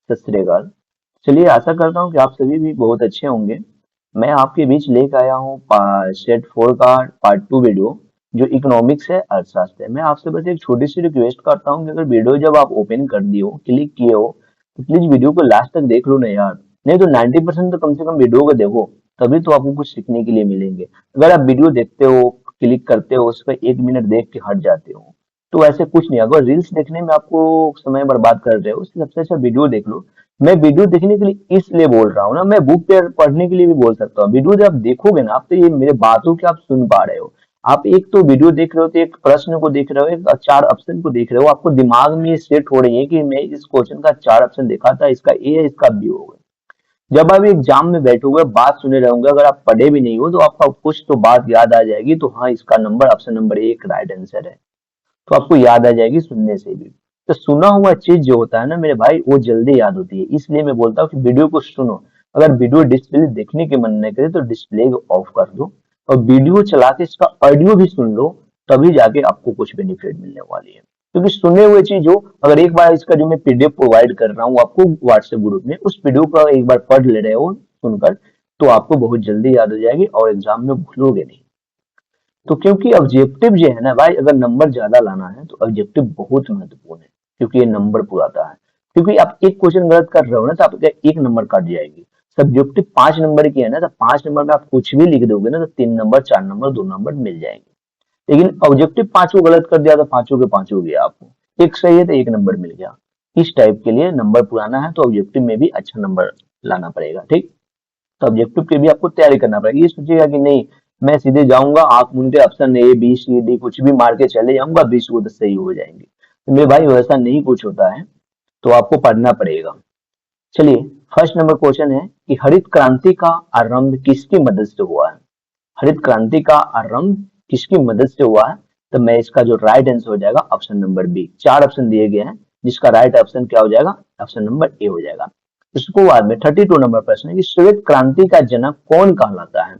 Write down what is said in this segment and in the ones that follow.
सत श्री अकाल। चलिए, आशा करता हूँ कि आप सभी भी बहुत अच्छे होंगे। मैं आपके बीच लेकर आया हूँ सेट 4 का पार्ट 2 वीडियो, जो इकोनॉमिक्स है, अर्थशास्त्र है। मैं आपसे बस एक छोटी सी रिक्वेस्ट करता हूँ कि अगर वीडियो जब आप ओपन कर दिए हो, क्लिक किए हो, तो प्लीज वीडियो को लास्ट तक देख लो ना यार। नहीं तो 90% तो कम से कम वीडियो को देखो, तभी तो आपको कुछ सीखने के लिए मिलेंगे। अगर आप वीडियो देखते हो, क्लिक करते हो, उस पर 1 मिनट देख के हट जाते हो, तो ऐसे कुछ नहीं। अगर रील्स देखने में आपको समय बर्बाद कर रहे हो, उससे सबसे अच्छा वीडियो देख लो। मैं वीडियो देखने के लिए इसलिए बोल रहा हूँ ना, मैं बुक पे पढ़ने के लिए भी बोल सकता हूँ। वीडियो जब आप देखोगे ना, आप तो ये मेरे बातों के आप सुन पा रहे हो। आप एक तो वीडियो देख रहे हो, तो एक प्रश्न को देख रहे हो, एक 4 ऑप्शन को देख रहे हो, आपको दिमाग में ये सेट हो रही है कि मैं इस क्वेश्चन का 4 ऑप्शन देखा था, इसका ए है, इसका बी होगा। जब आप एग्जाम में बैठोगे, बात सुने रहोगे, अगर आप पढ़े भी नहीं हो तो आपका कुछ तो बात याद आ जाएगी, तो हाँ, इसका नंबर ऑप्शन नंबर एक राइट आंसर है। तो आपको याद आ जाएगी सुनने से भी। तो सुना हुआ चीज जो होता है ना मेरे भाई, वो जल्दी याद होती है। इसलिए मैं बोलता हूँ कि वीडियो को सुनो। अगर वीडियो डिस्प्ले देखने के मन नहीं करे तो डिस्प्ले को ऑफ कर दो, और वीडियो चला के इसका ऑडियो भी सुन लो, तभी जाके आपको कुछ बेनिफिट मिलने वाली है। क्योंकि सुने हुए चीज हो, अगर एक बार इसका जो मैं पीडीएफ प्रोवाइड कर रहा हूँ आपको व्हाट्सएप ग्रुप में, उस पीडीएफ को एक बार पढ़ ले रहे हो सुनकर, तो आपको बहुत जल्दी याद हो जाएगी और एग्जाम में भूलोगे नहीं। तो क्योंकि ऑब्जेक्टिव जो है ना भाई, अगर नंबर ज्यादा लाना है तो ऑब्जेक्टिव बहुत महत्वपूर्ण है, क्योंकि ये नंबर पुराता है। क्योंकि आप एक क्वेश्चन गलत कर रहे हो ना, तो आपका 1 नंबर कट जाएगी। सब्जेक्टिव 5 नंबर की है ना, तो 5 नंबर में आप कुछ भी लिख दोगे ना, तो 3 नंबर, 4 नंबर, 2 नंबर मिल जाएंगे। लेकिन ऑब्जेक्टिव 5 को गलत कर दिया तो पांचों के पांचों गया आपको। एक सही है तो 1 नंबर मिल गया। इस टाइप के लिए नंबर पुराना है तो ऑब्जेक्टिव में भी अच्छा नंबर लाना पड़ेगा, ठीक। तो ऑब्जेक्टिव की भी आपको तैयारी करना पड़ेगा। ये सोचिएगा कि नहीं, मैं सीधे जाऊंगा, आंख मूंद के option A B C D कुछ भी मार के चले जाऊंगा, 20 वो तो सही हो जाएंगे। तो मेरे भाई वैसा नहीं कुछ होता है, तो आपको पढ़ना पड़ेगा। चलिए, फर्स्ट नंबर क्वेश्चन है कि हरित क्रांति का आरंभ किसकी मदद से हुआ है। हरित क्रांति का आरंभ किसकी मदद से हुआ है? तो मैं इसका जो राइट आंसर हो जाएगा ऑप्शन नंबर बी। 4 ऑप्शन दिए गए हैं, जिसका राइट ऑप्शन क्या हो जाएगा? ऑप्शन नंबर ए हो जाएगा। इसको बाद में 32 नंबर प्रश्न है कि श्वेत क्रांति का जनक कौन कहलाता है।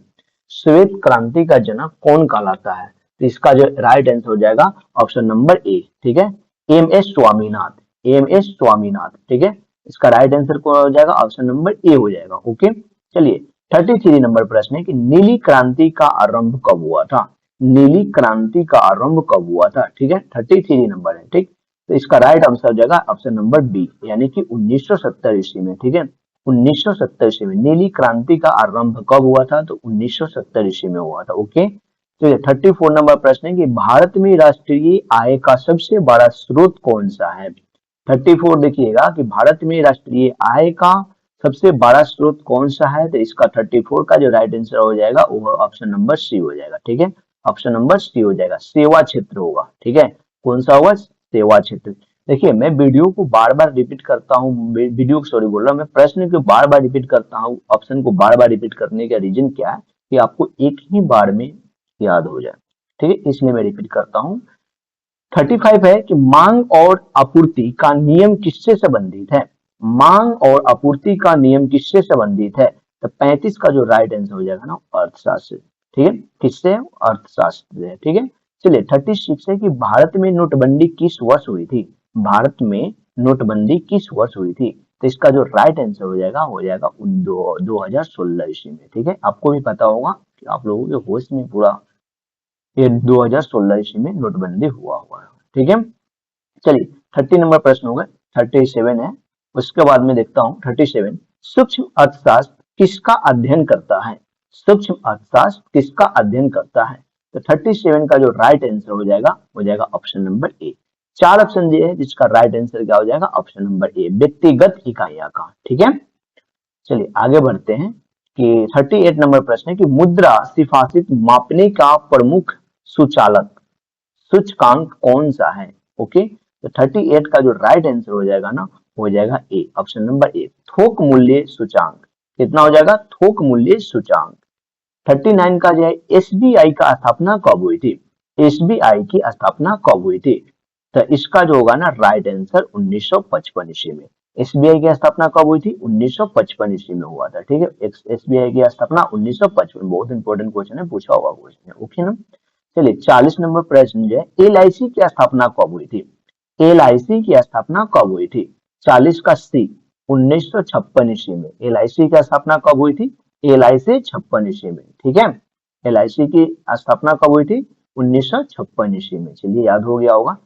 श्वेत क्रांति का जनक कौन कहलाता है? तो इसका जो राइट आंसर हो जाएगा ऑप्शन नंबर ए, ठीक है। M S Swaminath, M S Swaminath, ठीक है। इसका राइट आंसर कौन हो जाएगा? ऑप्शन नंबर ए हो जाएगा। ओके, चलिए 33 नंबर प्रश्न है कि नीली क्रांति का आरंभ कब हुआ था। नीली क्रांति का आरंभ कब हुआ था, ठीक है। 33 नंबर है, ठीक। तो इसका राइट आंसर हो जाएगा ऑप्शन नंबर बी, यानी कि 1970 ईस्वी में, ठीक है। 1970 ईस्वी में नीली क्रांति का आरंभ कब हुआ था? तो 1970 ईस्वी में हुआ था। ओके, तो ये 34 नंबर प्रश्न है कि भारत में राष्ट्रीय आय का सबसे बड़ा स्रोत कौन सा है। 34 देखिएगा कि भारत में राष्ट्रीय आय का सबसे बड़ा स्रोत कौन सा है। तो इसका 34 का जो राइट आंसर हो जाएगा वो ऑप्शन नंबर सी हो जाएगा, ठीक है। ऑप्शन नंबर सी हो जाएगा, सेवा क्षेत्र होगा, ठीक है। कौन सा होगा? सेवा क्षेत्र। देखिए, मैं वीडियो को बार बार रिपीट करता हूँ, वीडियो सॉरी बोल रहा हूँ मैं, प्रश्न को बार बार रिपीट करता हूँ, ऑप्शन को बार बार रिपीट करने का रीजन क्या है कि आपको एक ही बार में याद हो जाए, ठीक है, इसलिए मैं रिपीट करता हूँ। 35 है कि मांग और आपूर्ति का नियम किससे संबंधित है। मांग और आपूर्ति का नियम किससे संबंधित है? तो 35 का जो राइट आंसर हो जाएगा ना, अर्थशास्त्र, ठीक है। किससे? अर्थशास्त्र से, ठीक है। चलिए 36 है कि भारत में नोटबंदी किस वर्ष हुई थी। भारत में नोटबंदी किस वर्ष हुई थी? तो इसका जो राइट आंसर हो जाएगा 2016 ईस्वी में, ठीक है। आपको भी पता होगा कि आप लोगों के होश में पूरा ये 2016 ईस्वी में नोटबंदी हुआ है, ठीक है। चलिए 30 नंबर प्रश्न होगा। 37 है, उसके बाद में देखता हूँ 37। सूक्ष्म अर्थशास्त्र किसका अध्ययन करता है। सूक्ष्म अर्थशास्त्र किसका अध्ययन करता है? तो 37 का जो राइट आंसर हो जाएगा ऑप्शन नंबर ए। 4 ऑप्शन दिए है, जिसका राइट आंसर क्या हो जाएगा? ऑप्शन नंबर ए, व्यक्तिगत इकाइयां का, ठीक है। चलिए आगे बढ़ते हैं कि 38 नंबर प्रश्न है कि मुद्रा सिफारिश मापने का प्रमुख सूचालक सूचकांक कौन सा है। ओके, तो 38 का जो राइट आंसर हो जाएगा ना, हो जाएगा ए, ऑप्शन नंबर ए, थोक मूल्य सूचांक। कितना हो जाएगा? थोक मूल्य सूचांक। 39 का जो है एसबीआई का स्थापना कब हुई थी। एसबीआई की स्थापना कब हुई थी? तो इसका जो होगा ना राइट आंसर 1955 ईस्वी में। एसबीआई की स्थापना कब हुई थी? 1955 ईस्वी में हुआ था, ठीक है। एसबीआई की स्थापना 1955, बहुत इंपॉर्टेंट क्वेश्चन है, पूछा हुआ क्वेश्चन है, ओके ना। चलिए 40 नंबर प्रश्न जो है एलआईसी की स्थापना कब हुई थी। एलआईसी की स्थापना कब हुई थी? 40 का सी, 1956 ईस्वी में। एलआईसी की स्थापना कब हुई थी? एलआईसी 56 ईस्वी में, ठीक है। एलआईसी की स्थापना कब हुई थी? 1956 ईस्वी में। चलिए याद हो गया होगा।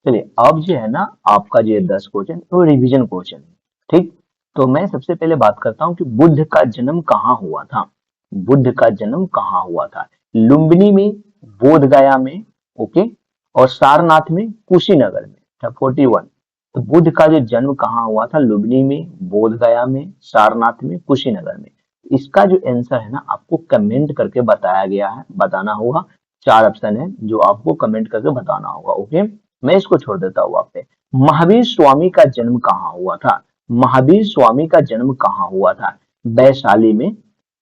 चलिए अब जो है ना आपका जो 10 क्वेश्चन तो रिवीजन क्वेश्चन है, ठीक। तो मैं सबसे पहले बात करता हूँ कि बुद्ध का जन्म कहाँ हुआ था। बुद्ध का जन्म कहाँ हुआ था? लुम्बिनी में, बोध गया में, ओके, और सारनाथ में, कुशीनगर में। 41। तो बुद्ध का जो जन्म कहाँ हुआ था? लुम्बिनी में, बोध गया में, सारनाथ में, कुशीनगर में। इसका जो आंसर है ना आपको कमेंट करके बताया गया है, बताना होगा। 4 ऑप्शन है जो आपको कमेंट करके बताना होगा, ओके। मैं इसको छोड़ देता हूँ वहां पे। महावीर स्वामी का जन्म कहाँ हुआ था? महावीर स्वामी का जन्म कहाँ हुआ था? वैशाली में,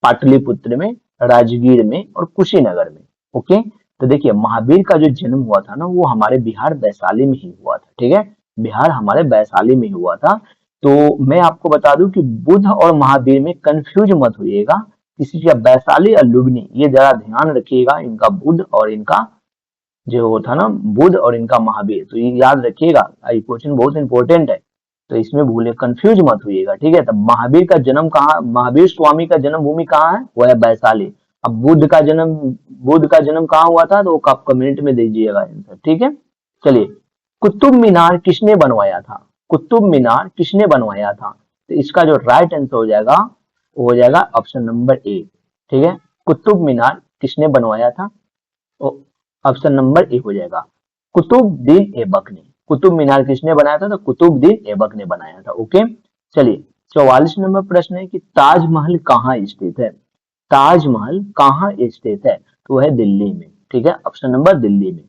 पाटलिपुत्र में, राजगीर में और कुशीनगर में, ओके। तो देखिए महावीर का जो जन्म हुआ था ना वो हमारे बिहार वैशाली में ही हुआ था, ठीक है। बिहार हमारे वैशाली में ही हुआ था। तो मैं आपको बता दूं कि बुद्ध और महावीर में कंफ्यूज मत होइएगा, किसी का वैशाली और लुम्बिनी ये जरा ध्यान रखिएगा, इनका बुद्ध और इनका जो वो था ना बुद्ध और इनका महावीर, तो ये याद रखिएगा, ये क्वेश्चन बहुत इंपॉर्टेंट है। तो इसमें भूले कंफ्यूज मत होइएगा, ठीक है। तब महावीर का जन्म कहाँ, महावीर स्वामी का जन्म भूमि कहाँ है? वो है वैशाली। अब बुद्ध का जन्म कहाँ हुआ था तो आप कमेंट में दीजिएगा आंसर, ठीक है। चलिए, कुतुब मीनार किसने बनवाया था? कुतुब मीनार किसने बनवाया था? तो इसका जो राइट आंसर हो जाएगा वो हो जाएगा ऑप्शन नंबर ए, ठीक है। कुतुब मीनार किसने बनवाया था? ऑप्शन नंबर ए हो जाएगा कुतुबुद्दीन ऐबक ने। कुतुब मीनार किसने बनाया था? तो कुतुबुद्दीन ऐबक ने बनाया था, ओके। चलिए 44 नंबर प्रश्न है कि ताजमहल कहाँ स्थित है? ताजमहल कहाँ स्थित है? तो वह है दिल्ली में, ठीक है। ऑप्शन नंबर दिल्ली में।